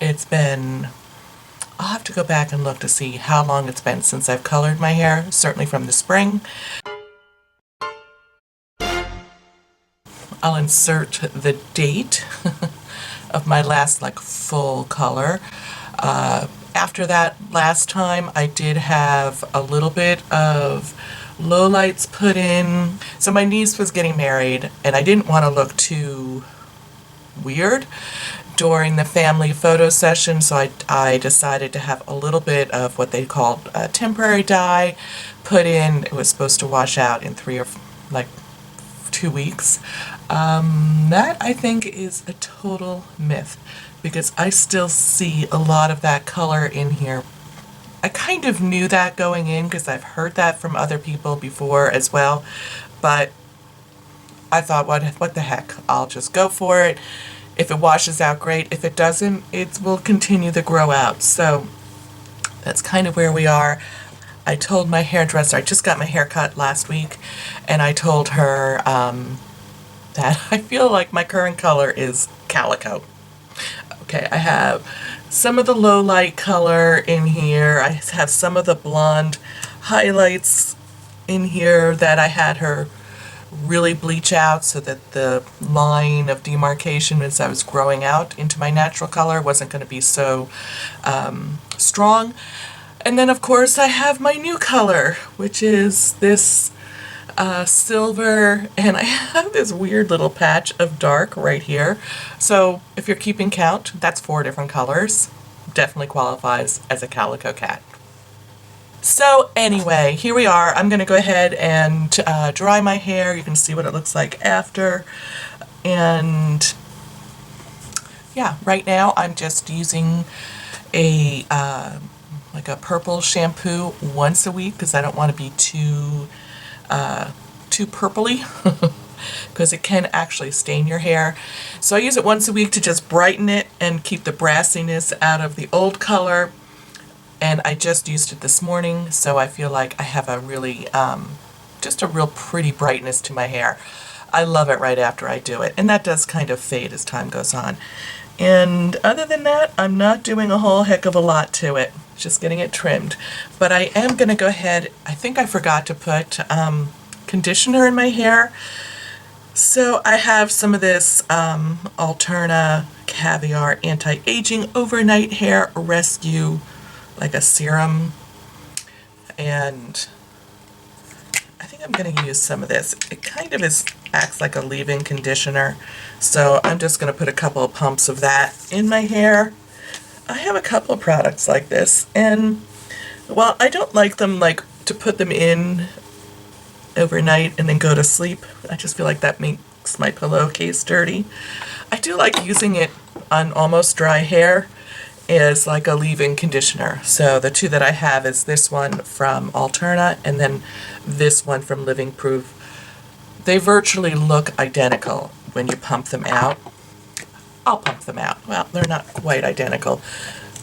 it's been, I'll have to go back and look to see how long it's been since I've colored my hair, certainly from the spring. I'll insert the date of my last like full color. After that last time, I did have a little bit of lowlights put in. So my niece was getting married and I didn't want to look too weird during the family photo session, so I decided to have a little bit of what they called a temporary dye put in. It was supposed to wash out in 2 weeks. That I think is a total myth, because I still see a lot of that color in here. I kind of knew that going in because I've heard that from other people before as well, but I thought, what the heck, I'll just go for it. If it washes out, great. If it doesn't, it will continue to grow out. So that's kind of where we are. I told my hairdresser, I just got my hair cut last week, and I told her that I feel like my current color is calico. Okay, I have some of the low light color in here. I have some of the blonde highlights in here that I had her really bleach out so that the line of demarcation as I was growing out into my natural color wasn't going to be so strong. And then of course I have my new color, which is this silver, and I have this weird little patch of dark right here. So if you're keeping count, that's 4 different colors. Definitely qualifies as a calico cat. So anyway, here we are. I'm going to go ahead and dry my hair. You can see what it looks like after. And yeah, right now I'm just using a like a purple shampoo once a week because I don't want to be too purpley because it can actually stain your hair. So I use it once a week to just brighten it and keep the brassiness out of the old color. And I just used it this morning, so I feel like I have a really, just a real pretty brightness to my hair. I love it right after I do it, and that does kind of fade as time goes on. And other than that, I'm not doing a whole heck of a lot to it, just getting it trimmed. But I am going to go ahead, I think I forgot to put conditioner in my hair. So I have some of this Alterna Caviar Anti-Aging Overnight Hair Rescue, like a serum, and I think I'm going to use some of this. It kind of acts like a leave-in conditioner, so I'm just going to put a couple of pumps of that in my hair. I have a couple of products like this, and while I don't like them like to put them in overnight and then go to sleep, I just feel like that makes my pillowcase dirty. I do like using it on almost dry hair is like a leave-in conditioner. So the two that I have is this one from Alterna and then this one from Living Proof. They virtually look identical when you pump them out. I'll pump them out. Well, they're not quite identical.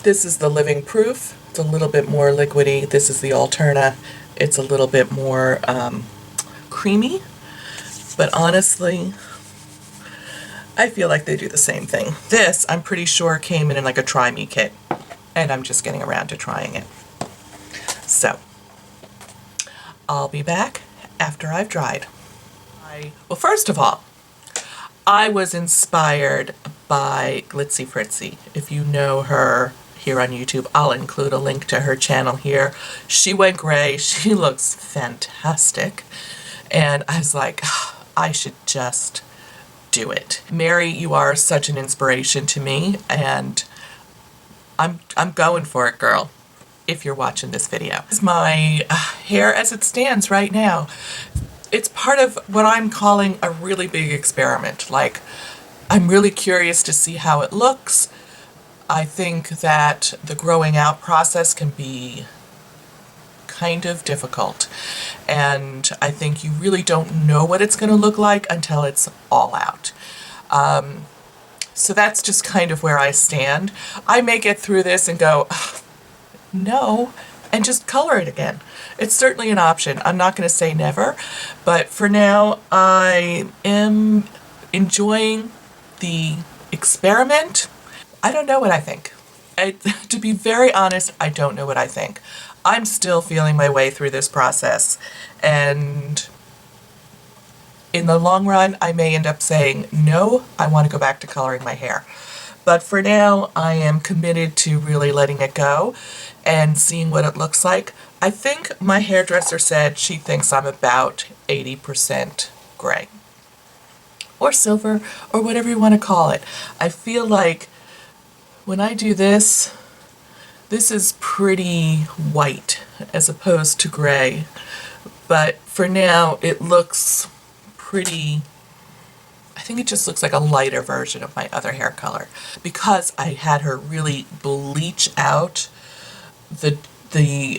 This is the Living Proof. It's a little bit more liquidy. This is the Alterna. It's a little bit more creamy. But honestly, I feel like they do the same thing. This, I'm pretty sure, came in like a try me kit, and I'm just getting around to trying it. So, I'll be back after I've dried. Well, first of all, I was inspired by Glitzy Fritzy. If you know her here on YouTube, I'll include a link to her channel here. She went gray. She looks fantastic. And I was like, I should just do it. Mary, you are such an inspiration to me, and I'm going for it, girl, if you're watching this video. This is my hair as it stands right now. It's part of what I'm calling a really big experiment. Like, I'm really curious to see how it looks. I think that the growing out process can be kind of difficult, and I think you really don't know what it's going to look like until it's all out. So that's just kind of where I stand. I may get through this and go, no, and just color it again. It's certainly an option. I'm not going to say never, but for now I am enjoying the experiment. I don't know what I think. To be very honest, I don't know what I think. I'm still feeling my way through this process, and in the long run, I may end up saying, no, I want to go back to coloring my hair. But for now, I am committed to really letting it go and seeing what it looks like. I think my hairdresser said she thinks I'm about 80% gray. Or silver, or whatever you want to call it. I feel like when I do this, this is pretty white as opposed to gray. But for now, it looks pretty, I think it just looks like a lighter version of my other hair color, because I had her really bleach out the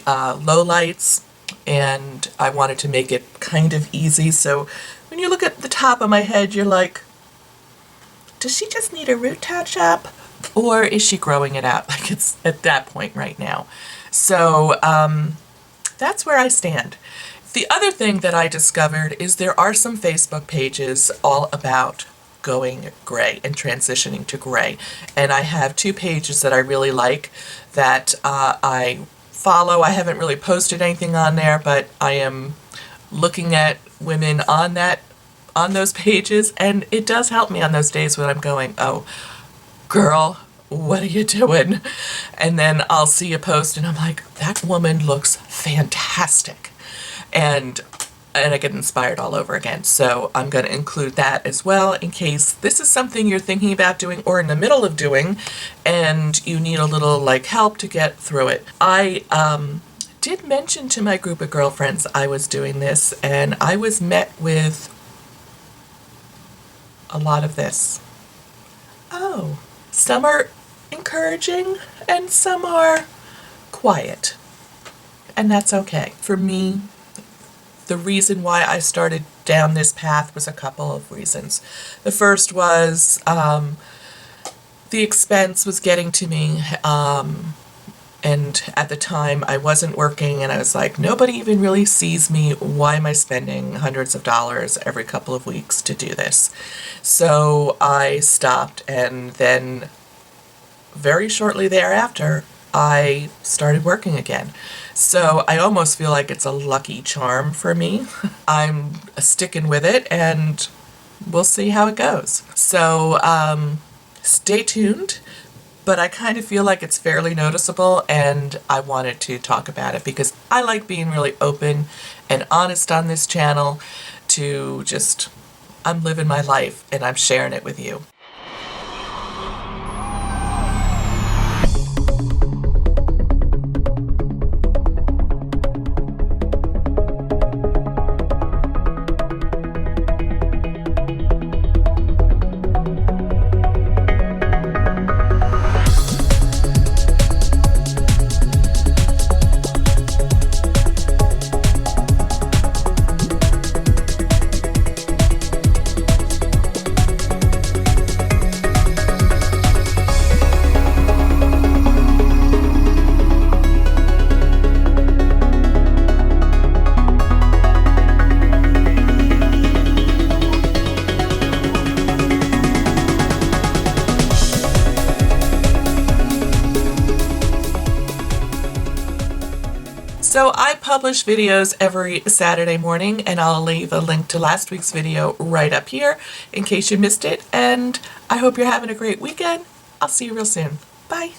low lights, and I wanted to make it kind of easy. So when you look at the top of my head, you're like, does she just need a root touch up? Or is she growing it out? Like, it's at that point right now. So that's where I stand. The other thing that I discovered is there are some Facebook pages all about going gray and transitioning to gray. And I have 2 pages that I really like that I follow. I haven't really posted anything on there, but I am looking at women on those pages, and it does help me on those days when I'm going, oh, girl, what are you doing? And then I'll see a post and I'm like, that woman looks fantastic. And I get inspired all over again. So I'm going to include that as well in case this is something you're thinking about doing or in the middle of doing and you need a little like help to get through it. I did mention to my group of girlfriends I was doing this, and I was met with a lot of this. Oh, some are encouraging and some are quiet, and that's okay. For me, the reason why I started down this path was a couple of reasons. The first was the expense was getting to me, and at the time I wasn't working, and I was like, nobody even really sees me. Why am I spending hundreds of dollars every couple of weeks to do this? So I stopped, and then very shortly thereafter, I started working again. So I almost feel like it's a lucky charm for me. I'm sticking with it, and we'll see how it goes. So stay tuned, but I kind of feel like it's fairly noticeable, and I wanted to talk about it because I like being really open and honest on this channel to just, I'm living my life and I'm sharing it with you. So I publish videos every Saturday morning, and I'll leave a link to last week's video right up here in case you missed it. And I hope you're having a great weekend. I'll see you real soon. Bye.